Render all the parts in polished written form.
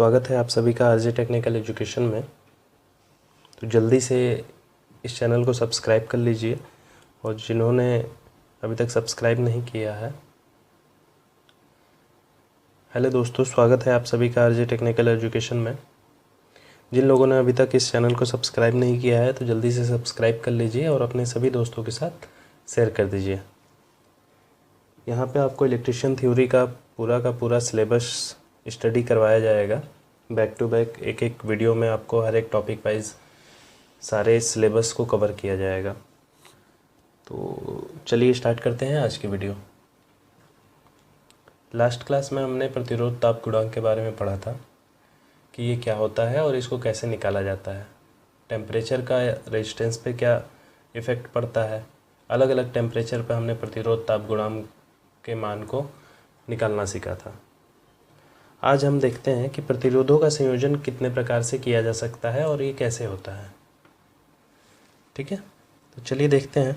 स्वागत है आप सभी का आरजे टेक्निकल एजुकेशन में। तो जल्दी से इस चैनल को सब्सक्राइब कर लीजिए और जिन्होंने अभी तक सब्सक्राइब नहीं किया है, हेलो दोस्तों, स्वागत है आप सभी का आरजे टेक्निकल एजुकेशन में। जिन लोगों ने अभी तक इस चैनल को सब्सक्राइब नहीं किया है तो जल्दी से सब्सक्राइब कर लीजिए और अपने सभी दोस्तों के साथ शेयर कर दीजिए। यहाँ पे आपको इलेक्ट्रिशियन थ्योरी का पूरा सिलेबस स्टडी करवाया जाएगा। बैक टू बैक एक एक वीडियो में आपको हर एक टॉपिक वाइज सारे सिलेबस को कवर किया जाएगा। तो चलिए स्टार्ट करते हैं आज की वीडियो। लास्ट क्लास में हमने प्रतिरोध ताप गुणांक के बारे में पढ़ा था कि ये क्या होता है और इसको कैसे निकाला जाता है। टेम्परेचर का रेजिस्टेंस पे क्या इफ़ेक्ट पड़ता है। अलग अलग टेम्परेचर पे हमने प्रतिरोध ताप गुणांक के मान को निकालना सीखा था। आज हम देखते हैं कि प्रतिरोधों का संयोजन कितने प्रकार से किया जा सकता है और ये कैसे होता है। ठीक है, तो चलिए देखते हैं।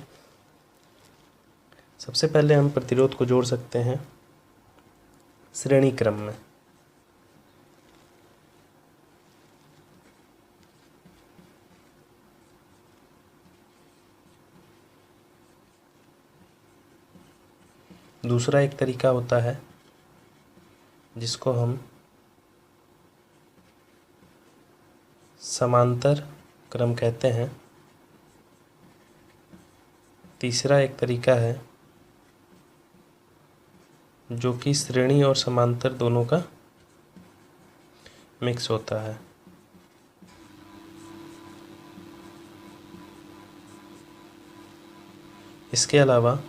सबसे पहले हम प्रतिरोध को जोड़ सकते हैं श्रेणी क्रम में। दूसरा एक तरीका होता है जिसको हम समांतर क्रम कहते हैं। तीसरा एक तरीका है जो कि श्रेणी और समांतर दोनों का मिक्स होता है। इसके अलावा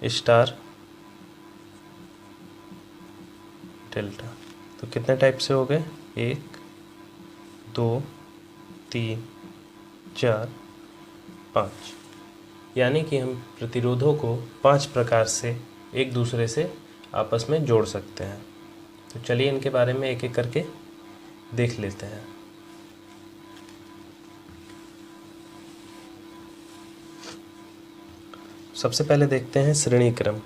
स्टार डेल्टा। तो कितने टाइप से हो गए? 1 2 3 4 5। यानी कि हम प्रतिरोधों को 5 प्रकार से एक दूसरे से आपस में जोड़ सकते हैं। तो चलिए इनके बारे में एक एक करके देख लेते हैं। सबसे पहले देखते हैं श्रेणी क्रम।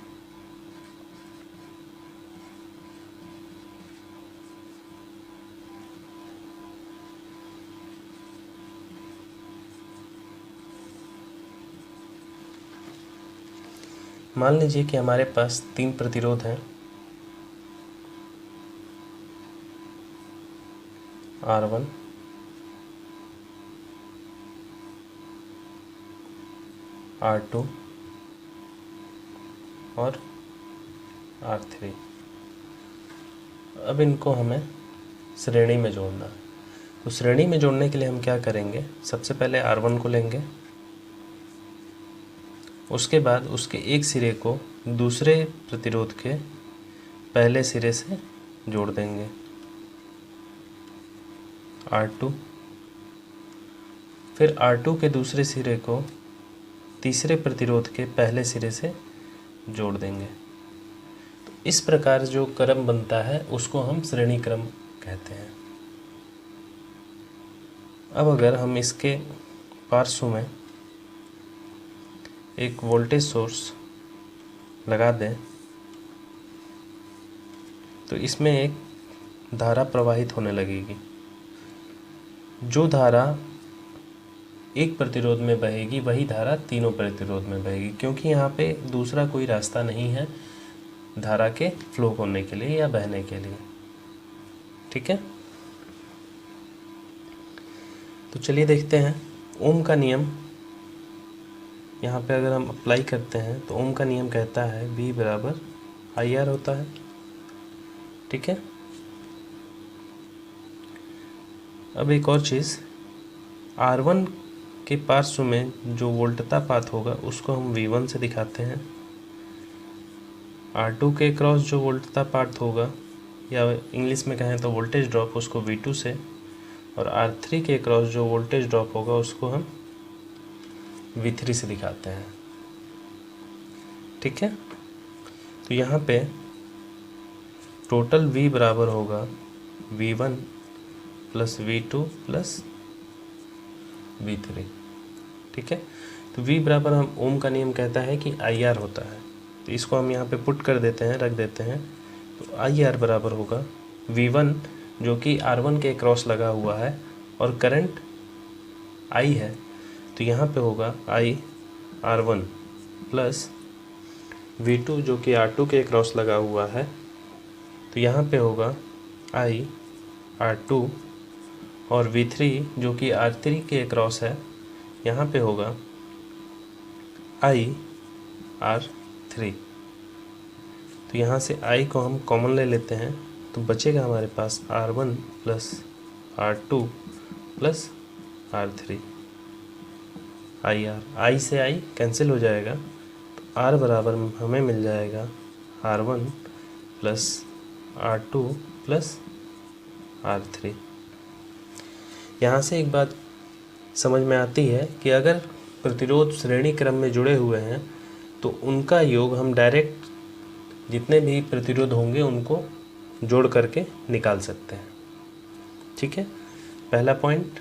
मान लीजिए कि हमारे पास 3 प्रतिरोध हैं, R1, R2 और R3। अब इनको हमें श्रेणी में जोड़ना है। तो श्रेणी में जोड़ने के लिए हम क्या करेंगे? सबसे पहले R1 को लेंगे, उसके बाद उसके एक सिरे को दूसरे प्रतिरोध के पहले सिरे से जोड़ देंगे, R2। फिर R2 के दूसरे सिरे को तीसरे प्रतिरोध के पहले सिरे से जोड़ देंगे। तो इस प्रकार जो क्रम बनता है उसको हम श्रेणी क्रम कहते हैं। अब अगर हम इसके पार्श्व में एक वोल्टेज सोर्स लगा दें तो इसमें एक धारा प्रवाहित होने लगेगी। जो धारा एक प्रतिरोध में बहेगी वही धारा तीनों प्रतिरोध में बहेगी, क्योंकि यहाँ पे दूसरा कोई रास्ता नहीं है धारा के फ्लो होने के लिए या बहने के लिए। ठीक है, तो चलिए देखते हैं ओम का नियम। यहाँ पे अगर हम अप्लाई करते हैं तो ओम का नियम कहता है V बराबर IR होता है। ठीक है, अब एक और चीज़, R1 के पार्श्व में जो वोल्टता पात होगा उसको हम V1 से दिखाते हैं। R2 के क्रॉस जो वोल्टता पात होगा या इंग्लिश में कहें तो वोल्टेज ड्रॉप, उसको V2 से, और R3 के क्रॉस जो वोल्टेज ड्रॉप होगा उसको हम V3 से दिखाते हैं। ठीक है, तो यहाँ पे टोटल V बराबर होगा V1 plus V2 plus V3। ठीक है, तो V बराबर हम ओम का नियम कहता है कि IR होता है। तो इसको हम यहाँ पे पुट कर देते हैं, रख देते हैं तो आई आर बराबर होगा V1 जो कि R1 के क्रॉस लगा हुआ है और करंट I है, तो यहाँ पे होगा I R1 प्लस V2 जो कि R2 के क्रॉस लगा हुआ है, तो यहाँ पे होगा I R2 और V3 जो कि R3 के क्रॉस है, यहाँ पे होगा I R3। तो यहाँ से I को हम कॉमन ले लेते हैं, तो बचेगा हमारे पास R1 plus R2 plus R3 I से I कैंसिल हो जाएगा, तो R बराबर हमें मिल जाएगा R1 plus R2 plus R3। यहाँ से एक बात समझ में आती है कि अगर प्रतिरोध श्रेणी क्रम में जुड़े हुए हैं तो उनका योग हम डायरेक्ट जितने भी प्रतिरोध होंगे उनको जोड़ करके निकाल सकते हैं। ठीक है, पहला पॉइंट,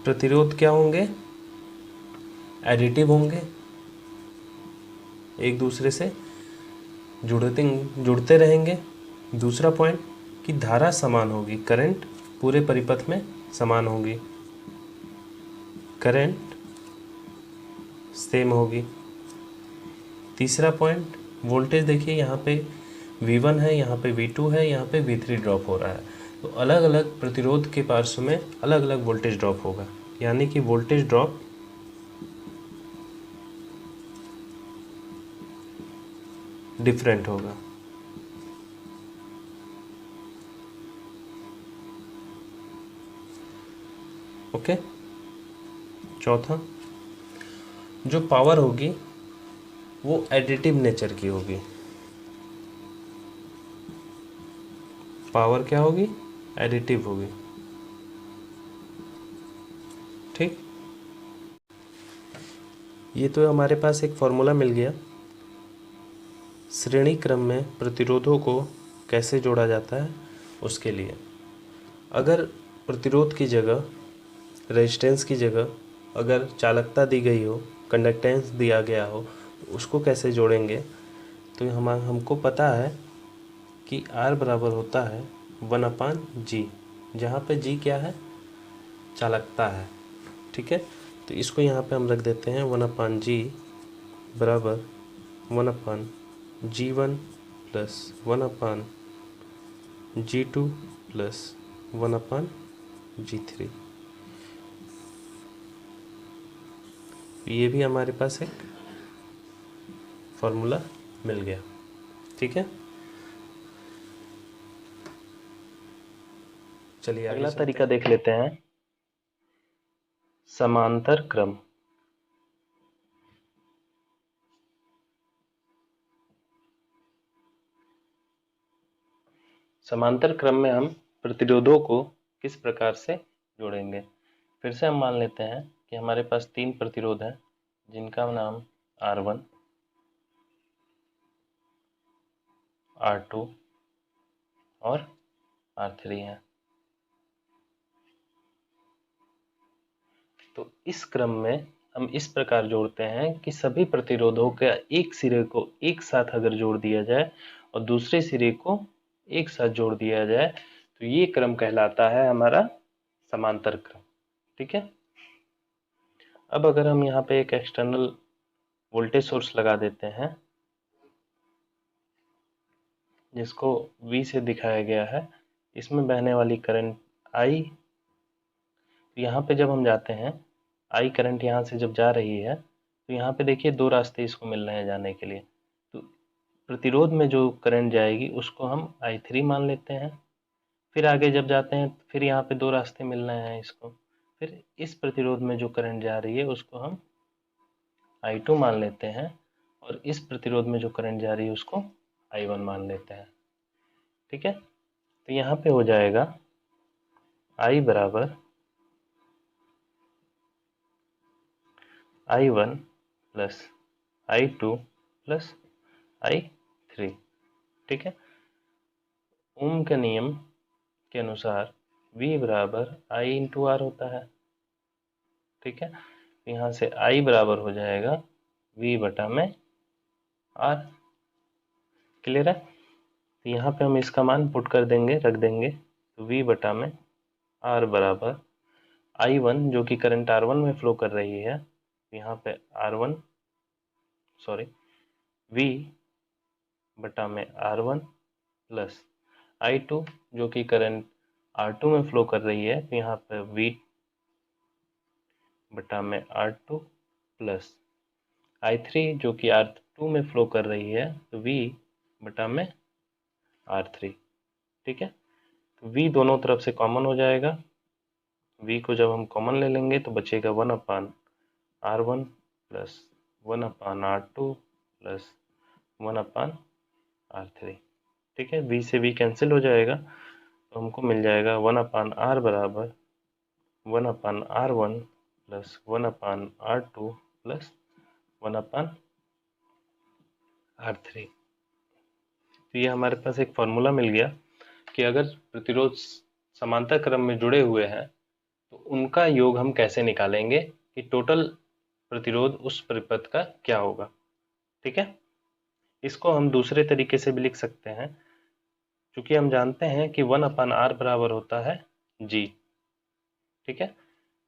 प्रतिरोध क्या होंगे, एडिटिव होंगे, एक दूसरे से जुड़ते रहेंगे। दूसरा पॉइंट कि धारा समान होगी, करंट पूरे परिपथ में समान होगी, करंट सेम होगी। तीसरा पॉइंट, वोल्टेज देखिए यहाँ पे V1 है, यहाँ पे V2 है, यहाँ पे V3 ड्रॉप हो रहा है, तो अलग अलग प्रतिरोध के पार्श्व में अलग अलग वोल्टेज ड्रॉप होगा, यानी कि वोल्टेज ड्रॉप डिफरेंट होगा। ओके, चौथा, जो पावर होगी वो एडिटिव नेचर की होगी। पावर क्या होगी, एडिटिव होगी। ठीक, ये तो हमारे पास एक फॉर्मूला मिल गया श्रेणी क्रम में प्रतिरोधों को कैसे जोड़ा जाता है उसके लिए। अगर प्रतिरोध की जगह, रेजिस्टेंस की जगह अगर चालकता दी गई हो, कंडक्टेंस दिया गया हो, तो उसको कैसे जोड़ेंगे, तो हमको पता है कि R बराबर होता है 1/G, जहाँ पे G क्या है, चालकता है। ठीक है, तो इसको यहाँ पे हम रख देते हैं 1/G बराबर 1/G1 plus 1/G2 plus 1/G3। ये भी हमारे पास एक फॉर्मूला मिल गया। ठीक है, चलिए अगला तरीका देख लेते हैं, समांतर क्रम। समांतर क्रम में हम प्रतिरोधों को किस प्रकार से जोड़ेंगे। फिर से हम मान लेते हैं कि हमारे पास 3 प्रतिरोध हैं जिनका नाम R1, R2 और R3 है। तो इस क्रम में हम इस प्रकार जोड़ते हैं कि सभी प्रतिरोधों के एक सिरे को एक साथ अगर जोड़ दिया जाए और दूसरे सिरे को एक साथ जोड़ दिया जाए तो ये क्रम कहलाता है हमारा समांतर क्रम। ठीक है, अब अगर हम यहाँ पे एक एक्सटर्नल वोल्टेज सोर्स लगा देते हैं जिसको V से दिखाया गया है, इसमें बहने वाली करंट I, यहाँ पे जब हम जाते हैं I करंट यहाँ से जब जा रही है तो यहाँ पे देखिए 2 रास्ते इसको मिल रहे हैं जाने के लिए। तो प्रतिरोध में जो करंट जाएगी उसको हम I3 मान लेते हैं। फिर आगे जब जाते हैं फिर यहाँ पे 2 रास्ते मिल रहे हैं इसको, फिर इस प्रतिरोध में जो करंट जा रही है उसको हम I2 मान लेते हैं और इस प्रतिरोध में जो करंट जा रही है उसको I1 मान लेते हैं। ठीक है, तो यहाँ पे हो जाएगा I बराबर I1 plus I2 plus I3। ठीक है, ओम के नियम के अनुसार V बराबर I इंटू R होता है। ठीक है, यहाँ से I बराबर हो जाएगा V बटा में आर। क्लियर है? तो यहाँ पे हम इसका मान पुट कर देंगे, रख देंगे। तो V बटा में R बराबर I1 जो कि करंट R1 में फ्लो कर रही है, यहाँ पे R1 सॉरी V बटा में R1 प्लस I2 जो कि करंट R2 में फ्लो कर रही है, तो यहाँ पे V बटा में R2 प्लस I3 जो कि R2 में फ्लो कर रही है, तो V बटा में R3। ठीक है? तो V दोनों तरफ से कॉमन हो जाएगा। V को जब हम कॉमन ले लेंगे तो बचेगा 1/R1 plus 1/R2 plus 1/R3। ठीक है? V से V कैंसिल हो जाएगा, तो हमको मिल जाएगा 1/R बराबर 1/R1 plus 1/R2 plus 1/R3। तो ये हमारे पास एक फॉर्मूला मिल गया कि अगर प्रतिरोध समांतर क्रम में जुड़े हुए हैं तो उनका योग हम कैसे निकालेंगे कि टोटल प्रतिरोध उस परिपथ का क्या होगा। ठीक है? इसको हम दूसरे तरीके से भी लिख सकते हैं, क्योंकि हम जानते हैं कि 1/R बराबर होता है G। ठीक है?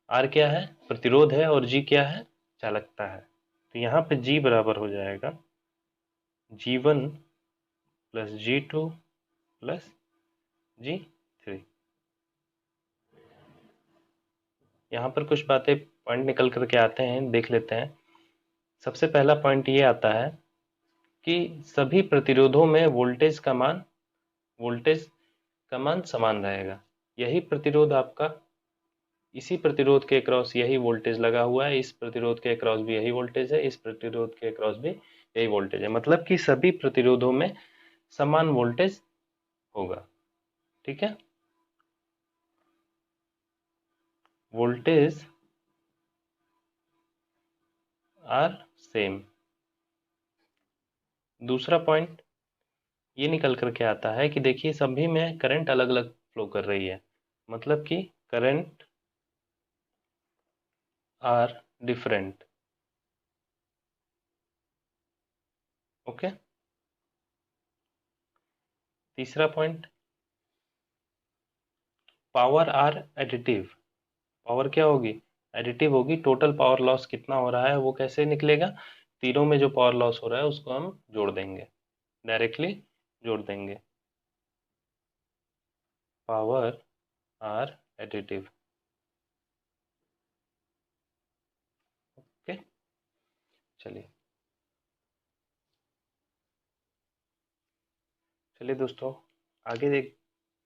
R क्या है? प्रतिरोध है, और G क्या है? चालकता है। तो यहाँ पे G बराबर हो जाएगा G1 plus G2 plus G3। यहाँ पर कुछ बातें पॉइंट निकल करके आते हैं, देख लेते हैं। सबसे पहला पॉइंट ये आता है कि सभी प्रतिरोधों में वोल्टेज का मान समान रहेगा। यही प्रतिरोध आपका, इसी प्रतिरोध के अक्रॉस यही वोल्टेज लगा हुआ है, इस प्रतिरोध के अक्रॉस भी यही वोल्टेज है, इस प्रतिरोध के अक्रॉस भी यही वोल्टेज है। मतलब कि सभी प्रतिरोधों में समान वोल्टेज होगा। ठीक है? Voltage are same. दूसरा पॉइंट ये निकल करके आता है कि देखिए सभी में करंट अलग अलग फ्लो कर रही है, मतलब कि करंट आर डिफरेंट। ओके। तीसरा point, power are additive. Power क्या होगी? एडिटिव होगी। टोटल पावर लॉस कितना हो रहा है वो कैसे निकलेगा? तीनों में जो पावर लॉस हो रहा है उसको हम जोड़ देंगे, डायरेक्टली जोड़ देंगे। Power are additive. ओके, चलिए चलिए दोस्तों, आगे एक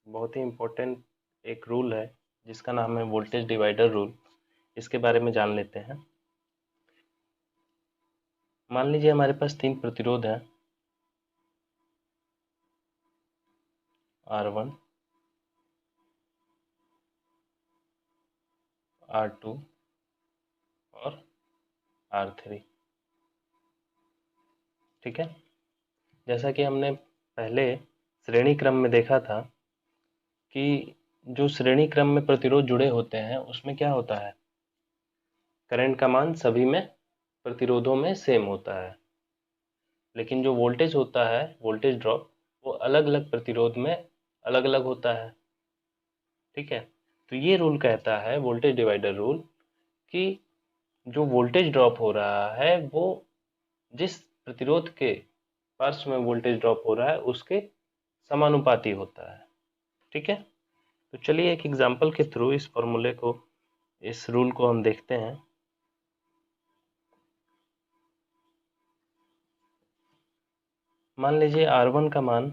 बहुत ही इम्पोर्टेंट एक रूल है जिसका नाम है वोल्टेज डिवाइडर रूल। इसके बारे में जान लेते हैं। मान लीजिए हमारे पास तीन प्रतिरोध हैं, R1, R2 और R3। ठीक है? जैसा कि हमने पहले श्रेणी क्रम में देखा था कि जो श्रेणी क्रम में प्रतिरोध जुड़े होते हैं उसमें क्या होता है, करंट का मान सभी में प्रतिरोधों में सेम होता है, लेकिन जो वोल्टेज होता है, वोल्टेज ड्रॉप, वो अलग अलग प्रतिरोध में अलग अलग होता है। ठीक है? तो ये रूल कहता है, वोल्टेज डिवाइडर रूल, कि जो वोल्टेज ड्रॉप हो रहा है वो जिस प्रतिरोध के पार्श्व में वोल्टेज ड्रॉप हो रहा है उसके समानुपाती होता है। ठीक है? तो चलिए एक एग्जांपल के थ्रू इस फॉर्मूले को, इस रूल को हम देखते हैं। मान लीजिए R1 का मान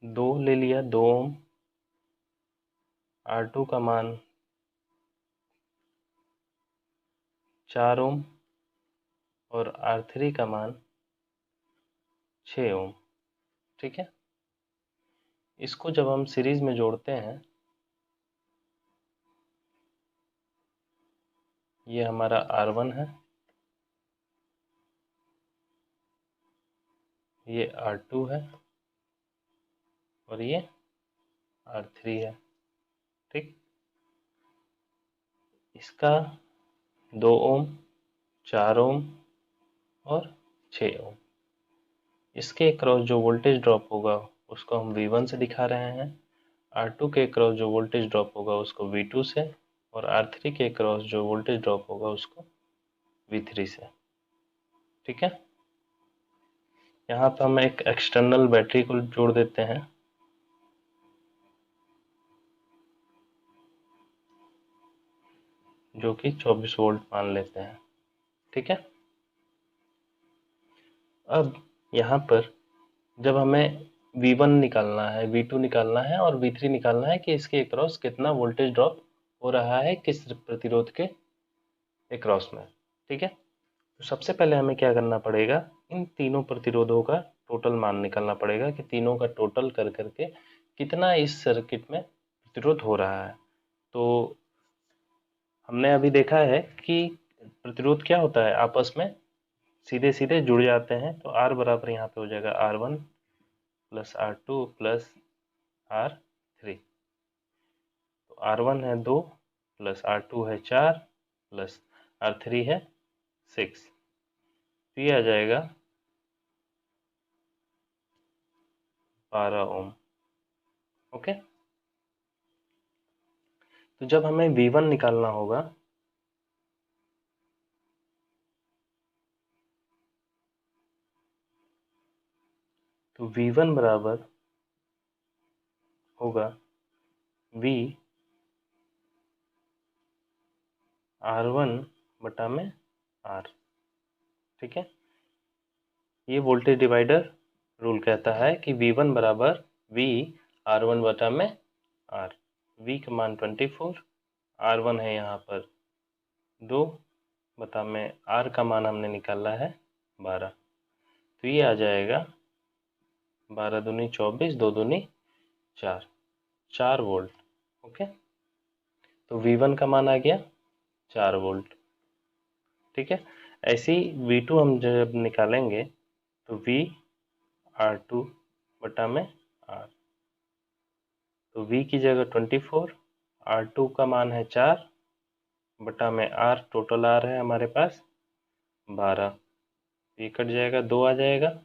2 ले लिया, 2 ओम। R2 का मान 4 ओम और R3 का मान 6 ओम। ठीक है? इसको जब हम सीरीज में जोड़ते हैं, ये हमारा R1 है, ये R2 है और ये R3 है। ठीक? इसका 2 ओम, 4 ओम और 6 ओम। इसके क्रॉस जो वोल्टेज ड्रॉप होगा उसको हम V1 से दिखा रहे हैं, R2 के क्रॉस जो वोल्टेज ड्रॉप होगा उसको V2 से, और R3 के क्रॉस जो वोल्टेज ड्रॉप होगा उसको V3 से। ठीक है, यहाँ पर हम एक एक्सटर्नल बैटरी को जोड़ देते हैं, जो कि 24 वोल्ट मान लेते हैं। ठीक है, अब यहाँ पर जब हमें V1 निकालना है, V2 निकालना है और V3 निकालना है कि इसके अक्रॉस कितना वोल्टेज ड्रॉप हो रहा है किस प्रतिरोध के अक्रॉस में। ठीक है, तो सबसे पहले हमें क्या करना पड़ेगा, इन तीनों प्रतिरोधों का टोटल मान निकालना पड़ेगा कि तीनों का टोटल कर करके कितना इस सर्किट में प्रतिरोध हो रहा है। तो हमने अभी देखा है कि प्रतिरोध क्या होता है, आपस में सीधे सीधे जुड़ जाते हैं। तो R बराबर यहाँ पे हो जाएगा R1 plus R2 plus R3। तो R1 है 2 प्लस R2 है 4 प्लस R3 है 6। तो ये आ जाएगा 12 ओम। ओके, तो जब हमें V1 निकालना होगा तो V1 बराबर होगा V R1 बटा में R। ठीक है, ये वोल्टेज डिवाइडर रूल कहता है कि V1 बराबर V R1 बटा में R। V का मान 24, R1 है यहाँ पर 2 बटा में R का मान हमने निकाला है 12। तो ये आ जाएगा 12 दूनी 24, 2 दूनी 4, 4 वोल्ट। ओके, तो V1 का मान आ गया 4 वोल्ट। ठीक है, ऐसे ही V2 हम जब निकालेंगे तो V R2 बटा में R। तो V की जगह 24, R2 का मान है 4 बटा में R, टोटल R है हमारे पास 12। ये कट जाएगा, 2 आ जाएगा,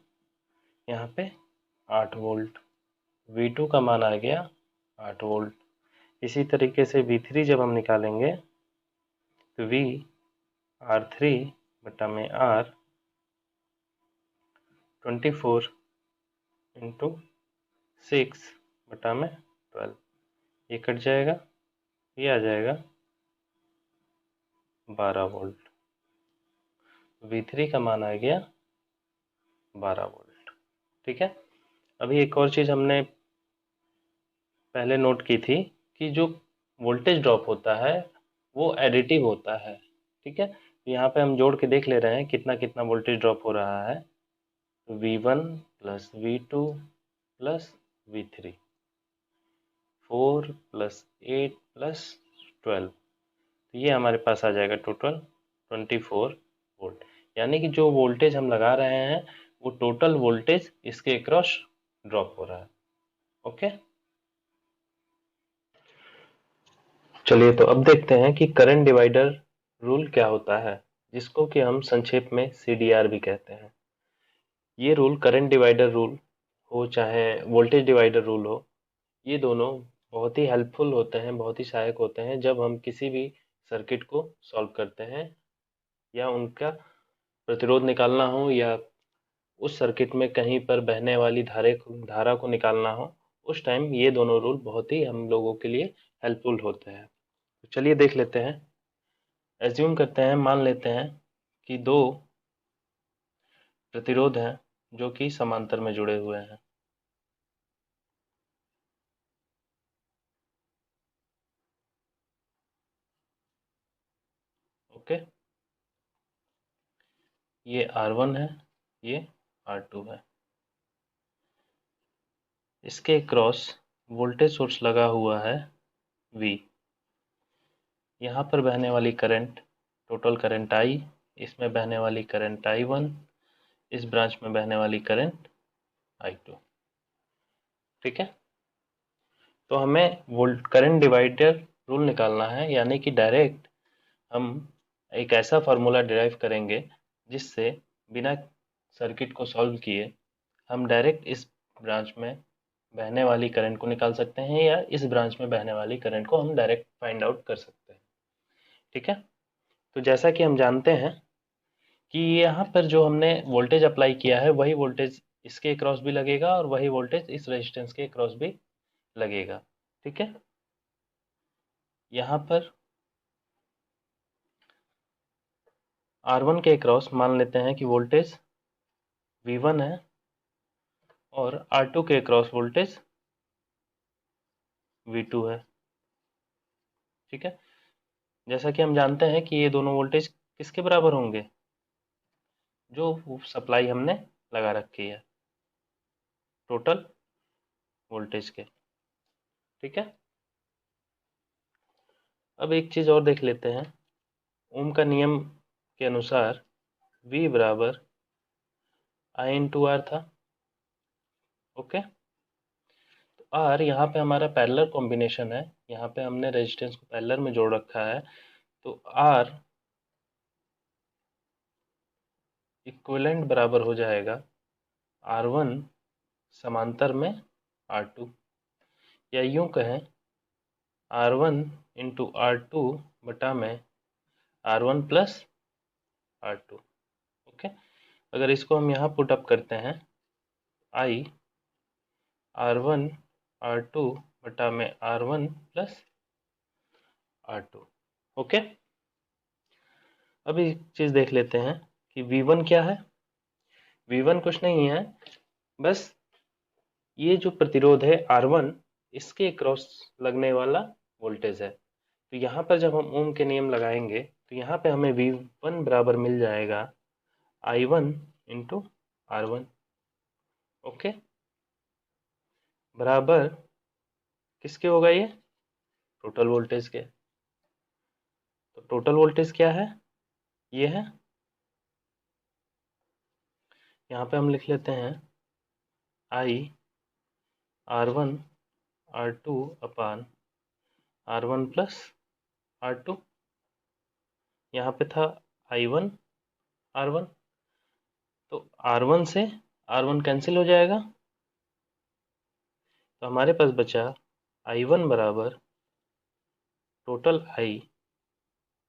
यहाँ पे 8 वोल्ट। V2 का मान आ गया 8 वोल्ट। इसी तरीके से V3 जब हम निकालेंगे तो V R3 बटा में R 24 इंटू 6 बटा में 12। ये कट जाएगा, ये आ जाएगा 12 वोल्ट। V3 का मान आ गया 12 वोल्ट। ठीक है, अभी एक और चीज़ हमने पहले नोट की थी कि जो वोल्टेज ड्रॉप होता है वो एडिटिव होता है। ठीक है, तो यहाँ पे हम जोड़ के देख ले रहे हैं कितना कितना वोल्टेज ड्रॉप हो रहा है। V1 plus V2 plus V3, 4 plus 8 plus 12। तो ये हमारे पास आ जाएगा टोटल 24 वोल्ट। यानी कि जो वोल्टेज हम लगा रहे हैं वो टोटल वोल्टेज इसके अक्रॉस ड्रॉप हो रहा है। ओके, चलिए तो अब देखते हैं कि करंट डिवाइडर रूल क्या होता है, जिसको कि हम संक्षेप में CDR भी कहते हैं। ये रूल करंट डिवाइडर रूल हो चाहे वोल्टेज डिवाइडर रूल हो, ये दोनों बहुत ही हेल्पफुल होते हैं, बहुत ही सहायक होते हैं जब हम किसी भी सर्किट को सॉल्व करते हैं या उनका प्रतिरोध निकालना हो या उस सर्किट में कहीं पर बहने वाली धारा को निकालना हो। उस टाइम ये दोनों रूल बहुत ही हम लोगों के लिए हेल्पफुल होते हैं। तो चलिए देख लेते हैं। एज्यूम करते हैं, मान लेते हैं कि दो प्रतिरोध हैं जो कि समांतर में जुड़े हुए हैं। ओके, ये R1 है, ये R2 है। इसके क्रॉस वोल्टेज सोर्स लगा हुआ है V। यहाँ पर बहने वाली करंट टोटल करंट I, इसमें बहने वाली करंट I1, इस ब्रांच में बहने वाली करंट I2। ठीक है, तो हमें वोल्ट करंट डिवाइडर रूल निकालना है, यानी कि डायरेक्ट हम एक ऐसा फार्मूला डिराइव करेंगे जिससे बिना सर्किट को सॉल्व किए हम डायरेक्ट इस ब्रांच में बहने वाली करंट को निकाल सकते हैं या इस ब्रांच में बहने वाली करंट को हम डायरेक्ट फाइंड आउट कर सकते हैं। ठीक है, तो जैसा कि हम जानते हैं कि यहाँ पर जो हमने वोल्टेज अप्लाई किया है वही वोल्टेज इसके अक्रॉस भी लगेगा और वही वोल्टेज इस रेजिस्टेंस के अक्रॉस भी लगेगा। ठीक है, यहाँ पर R1 के अक्रॉस मान लेते हैं कि वोल्टेज V1 है और R2 के अक्रॉस वोल्टेज V2 है। ठीक है, जैसा कि हम जानते हैं कि ये दोनों वोल्टेज किसके बराबर होंगे, जो सप्लाई हमने लगा रखी है टोटल वोल्टेज के। ठीक है, अब एक चीज़ और देख लेते हैं। ओम का नियम के अनुसार V बराबर I इंटू आर था। ओके, तो R यहाँ पे हमारा पैरेलल कॉम्बिनेशन है, यहाँ पे हमने रेजिस्टेंस को पैरेलल में जोड़ रखा है, तो R इक्विवेलेंट बराबर हो जाएगा R1 समांतर में R2, या यूं कहें R1 इंटू R2 बटा में R1 प्लस R2। ओके, अगर इसको हम यहाँ पुट अप करते हैं, I R1 R2 बटा में R1 प्लस R2। ओके, अब एक चीज़ देख लेते हैं कि V1 क्या है। V1 कुछ नहीं है, बस ये जो प्रतिरोध है R1 इसके क्रॉस लगने वाला वोल्टेज है। तो यहाँ पर जब हम ओम के नियम लगाएंगे तो यहाँ पे हमें V1 बराबर मिल जाएगा I1 इंटू R1। ओके, बराबर किसके होगा ये, टोटल वोल्टेज के। तो टोटल वोल्टेज क्या है, ये है, यहाँ पे हम लिख लेते हैं I R1 R2 upon R1 plus R2। यहाँ पे था I1 R1, तो R1 से R1 कैंसिल हो जाएगा, तो हमारे पास बचा I1 बराबर total I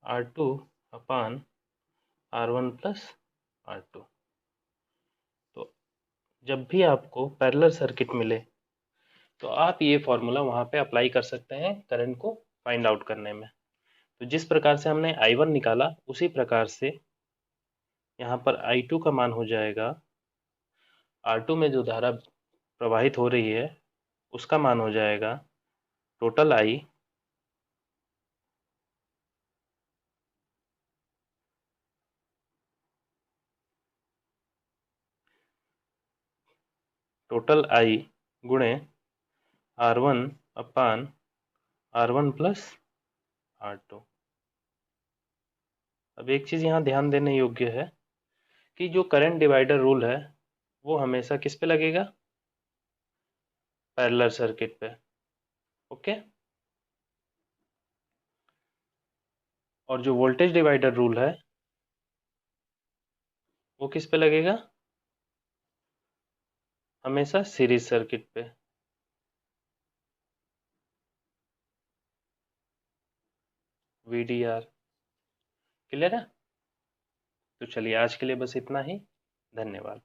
R2 upon R1 plus R2। तो जब भी आपको पैरेलल सर्किट मिले तो आप ये फॉर्मूला वहाँ पे अप्लाई कर सकते हैं करंट को फाइंड आउट करने में। तो जिस प्रकार से हमने I1 निकाला उसी प्रकार से यहाँ पर I2 का मान हो जाएगा, R2 में जो धारा प्रवाहित हो रही है उसका मान हो जाएगा टोटल I गुणे R1 अपान R1 प्लस R2। अब एक चीज़ यहाँ ध्यान देने योग्य है कि जो करंट डिवाइडर रूल है वो हमेशा किस पे लगेगा, पैरेलल सर्किट पे। ओके, और जो वोल्टेज डिवाइडर रूल है वो किस पे लगेगा, हमेशा सीरीज सर्किट पे। VDR क्लियर है। तो चलिए आज के लिए बस इतना ही, धन्यवाद।